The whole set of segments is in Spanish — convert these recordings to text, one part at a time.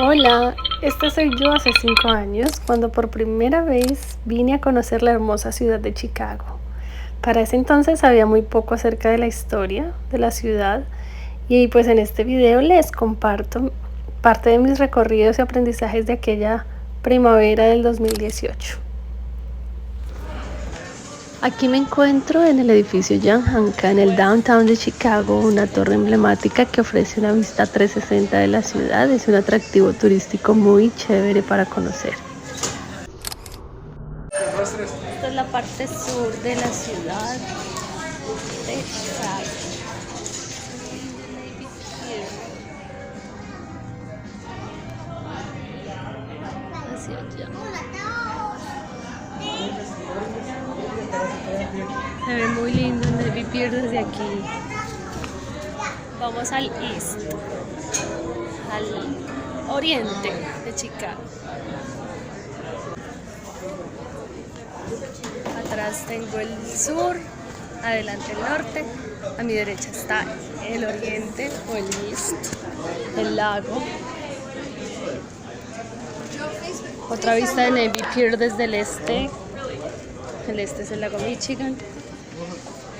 Hola, esta soy yo hace 5 años, cuando por primera vez vine a conocer la hermosa ciudad de Chicago. Para ese entonces sabía muy poco acerca de la historia de la ciudad y pues en este video les comparto parte de mis recorridos y aprendizajes de aquella primavera del 2018. Aquí me encuentro en el edificio Jan Hanka, en el downtown de Chicago, una torre emblemática que ofrece una vista 360 de la ciudad. Es un atractivo turístico muy chévere para conocer. Esta es la parte sur de la ciudad de Chicago. Hacia allá. Se ve muy lindo el Navy Pier desde aquí. Vamos al east, al oriente de Chicago. Atrás tengo el sur, adelante el norte, a mi derecha está el oriente o el east, el lago. Otra vista de Navy Pier desde el este es el lago Michigan.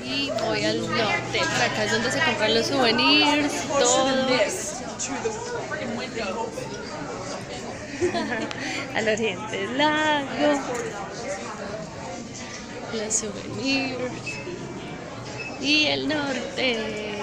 Y voy al norte, por acá es donde se compran los souvenirs, todo. Al oriente el lago, los souvenirs y el norte.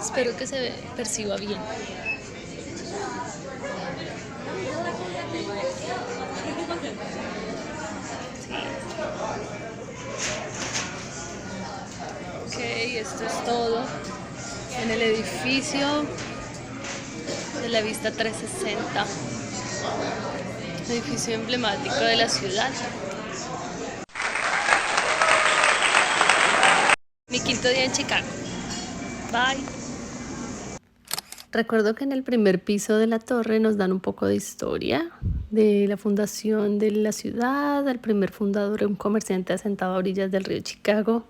Espero que se perciba bien. Ok, esto es todo en el edificio de la vista 360, edificio emblemático de la ciudad. Mi quinto día en Chicago. Bye. Recuerdo que en el primer piso de la torre nos dan un poco de historia de la fundación de la ciudad. El primer fundador era un comerciante asentado a orillas del río Chicago.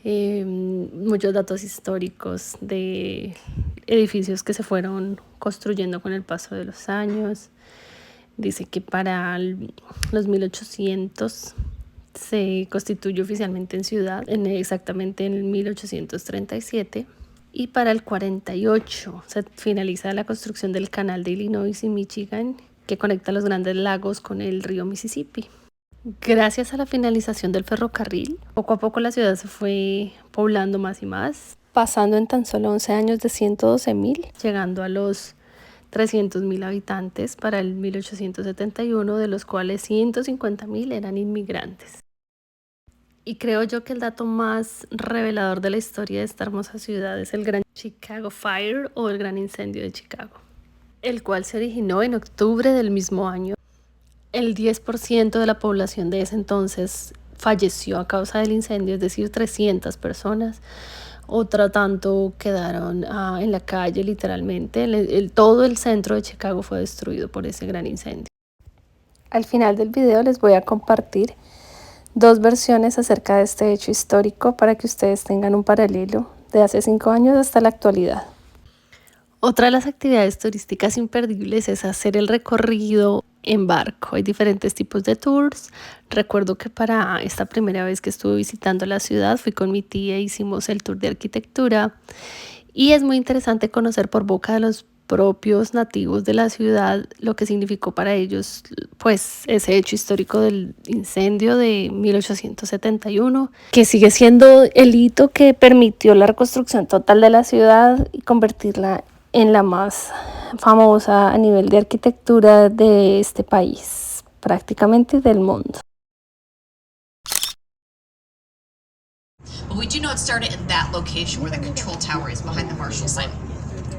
Muchos datos históricos de edificios que se fueron construyendo con el paso de los años. Dice que para los 1800 se constituyó oficialmente en ciudad, exactamente en el 1837. Y para el 48 se finaliza la construcción del canal de Illinois y Michigan que conecta los grandes lagos con el río Mississippi. Gracias a la finalización del ferrocarril, poco a poco la ciudad se fue poblando más y más, pasando en tan solo 11 años de 112,000, llegando a los 300,000 habitantes para el 1871, de los cuales 150,000 eran inmigrantes. Y creo yo que el dato más revelador de la historia de esta hermosa ciudad es el Gran Chicago Fire o el Gran Incendio de Chicago, el cual se originó en octubre del mismo año. El 10% de la población de ese entonces falleció a causa del incendio, es decir, 300 personas. Otra tanto quedaron en la calle literalmente. Todo el centro de Chicago fue destruido por ese gran incendio. Al final del video les voy a compartir 2 versiones acerca de este hecho histórico para que ustedes tengan un paralelo de hace 5 años hasta la actualidad. Otra de las actividades turísticas imperdibles es hacer el recorrido en barco. Hay diferentes tipos de tours. Recuerdo que para esta primera vez que estuve visitando la ciudad fui con mi tía, hicimos el tour de arquitectura y es muy interesante conocer por boca de los propios nativos de la ciudad lo que significó para ellos pues ese hecho histórico del incendio de 1871, que sigue siendo el hito que permitió la reconstrucción total de la ciudad y convertirla en la más famosa a nivel de arquitectura de este país, prácticamente del mundo. But we do know it started in that location where the control tower is behind the Marshall site.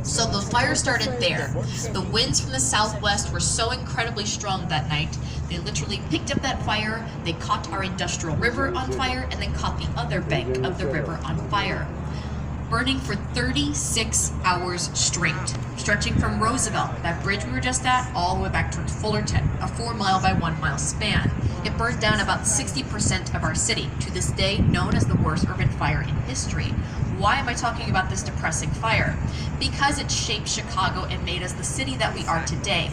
So the fire started there. The winds from the southwest were so incredibly strong that night, they literally picked up that fire, they caught our industrial river on fire, and then caught the other bank of the river on fire. burning for 36 hours straight, stretching from Roosevelt, that bridge we were just at, all the way back towards Fullerton, a 4-mile by 1-mile span. It burned down about 60% of our city, to this day known as the worst urban fire in history. Why am I talking about this depressing fire? Because it shaped Chicago and made us the city that we are today.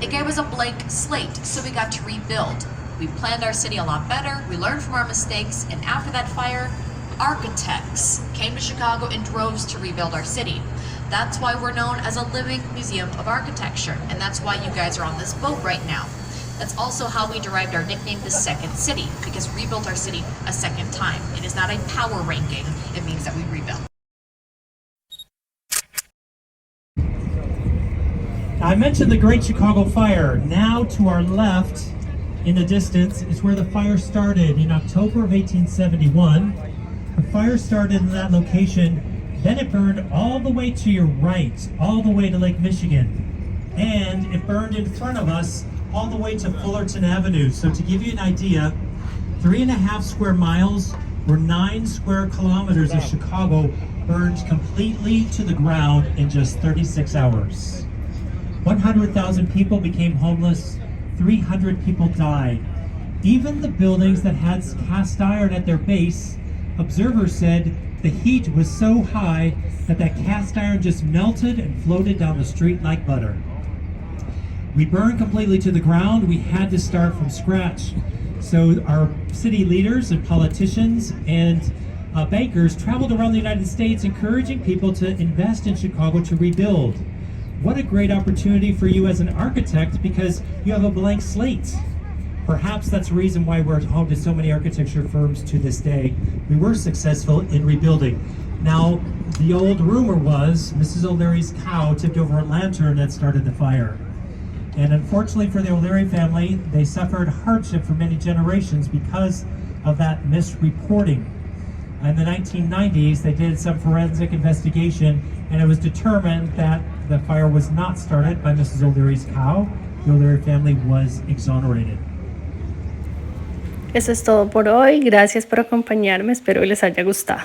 It gave us a blank slate, so we got to rebuild. We planned our city a lot better, we learned from our mistakes, and after that fire, architects came to Chicago in droves to rebuild our city. That's why we're known as a living museum of architecture, and that's why you guys are on this boat right now. That's also how we derived our nickname, the Second City, because we rebuilt our city a second time. It is not a power ranking, it means that we rebuilt. I mentioned the Great Chicago Fire. Now to our left, in the distance, is where the fire started in October of 1871. The fire started in that location, then it burned all the way to your right, all the way to Lake Michigan. And it burned in front of us all the way to Fullerton Avenue. So to give you an idea, 3.5 square miles or 9 square kilometers of Chicago burned completely to the ground in just 36 hours. 100,000 people became homeless, 300 people died. Even the buildings that had cast iron at their base, observers said the heat was so high that cast iron just melted and floated down the street like butter. We burned completely to the ground. We had to start from scratch. So our city leaders and politicians and bankers traveled around the United States encouraging people to invest in Chicago to rebuild. What a great opportunity for you as an architect, because you have a blank slate. Perhaps that's the reason why we're home to so many architecture firms to this day. We were successful in rebuilding. Now, the old rumor was Mrs. O'Leary's cow tipped over a lantern that started the fire. And unfortunately for the O'Leary family, they suffered hardship for many generations because of that misreporting. In the 1990s, they did some forensic investigation, and it was determined that the fire was not started by Mrs. O'Leary's cow. The O'Leary family was exonerated. Eso es todo por hoy. Gracias por acompañarme. Espero les haya gustado.